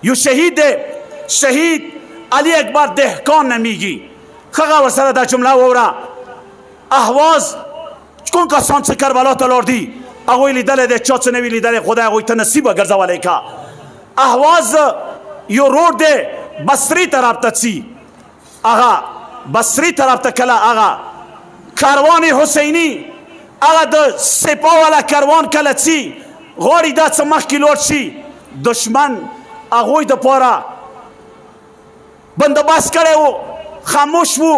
یو شهید شهید علی اکبر دهقان نمیگی خغا ورسره دا جمله وورا اهواز کوم کسان چې کربلا ته لاړ هغوی لیدلی دی چا څه نه وي لیدلی خدای هغوی ته نصیبه ګرځولی که اهواز یو روډ دی بصري طرف ته ځي هغه بصري طرف ته کله هغه کاروان حسیني هغه د سپاه والا کاروان کله ځي غواړي دا څه مخکې لوړ شي دشمن هغوی دپاره بندوبست کړی و خاموش و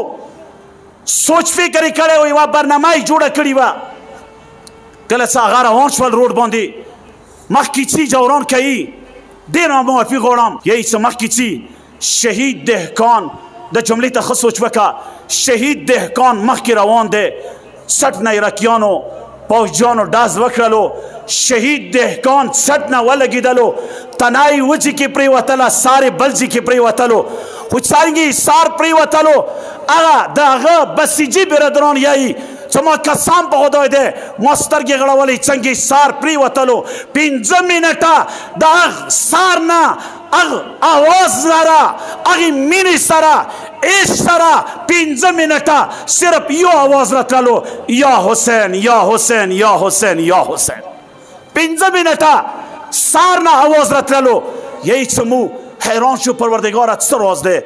سوچ فکر یې کړی و یوه برنامه یې جوړه کړې وه کله چې هغه روان شول روډ باندې مخکې ځي جوران کوي ډېر معافي غواړم یی څه مخکې ځي شهید دهقان د جملې ته ښه سوچ وکړه شهید دهقان مخکې روان دی 60 نیرکیانو پوځیانو ډز وکړلو شهید دهقان 60 نه ولګېدلو تنای وچې کې پرېوتله سارې بلځې کې پرېوتلو خو څرنګې سار پرېوتلو هغه د هغه بسیجي برادران یایي چې ما قسم په خدای دی ما سترګې غړولې څنګه سار پرېوتلو 5 منټه د هغه سار نه هغه اواز سره هغې مینې سره عشق سره 5 منټه صرف یو اواز راتللو یا حسین یا حسین یا حسین یا حسین 5 منټه سار نه اواز راتللو یی څه مو حیران شو پروردگاره څه راز دی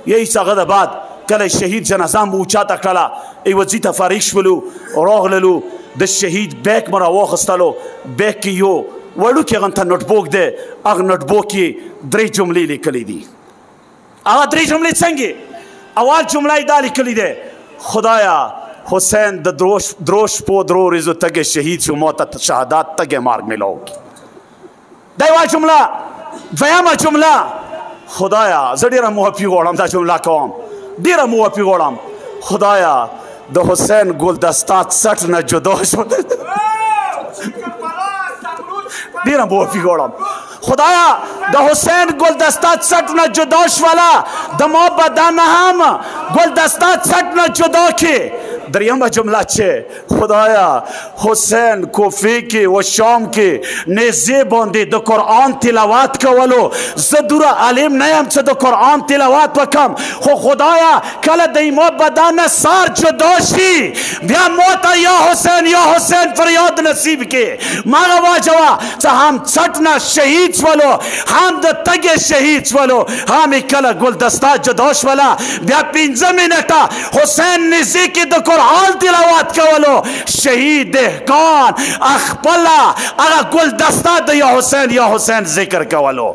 یی څه هغه د بعد کله شهید جنازه مو اوچاته کړله ایوځي ته فارغ شولو راغللو د شهید بیک مو راواخیستلو بیک کې یو وړوکی هغه نوټ بوک دی هغه نوټ بوک کې 3 جملې لیکلې دي هغه 3 جملې څنګه اول جمله یې دا لیکلې ده خدایا حسین د دروش په درو ریزو تګ شهید شو ما ته شهادت تګ مارګ ملو دا یوه جمله دویمه جمله خدایا زه ډېره معافي غواړم دا جمله کوم ډېره معافي غواړم خدایا د حسین ګلدسته 60 نه جدا شو ډېره معافي غواړم خدایا د حسین گلدسته 60 نه جدا شوله د ما بدن هم گلدسته 60 نه جدا که دریمه جمله چه خدایا حسین کوفه کې و شام کې نیزه باندې د قرآن تلاوت کولو زه دوره عالم نه یم چې د قرآن تلاوت وکم خو خدایا کله د ما بدن سار جدا شي بیا ما ته یا حسین فریاد نصیب که ماغه واجوه چې هم 60 نه شهید شولو هم د تګ شهید شولو هم کله گلدسته جدا شوله بیا 15 منټه حسین نیزه کې د قرآن تلاوت کولو شهید دهقان خپله هغه ګلدسته د یا حسین ذکر کولو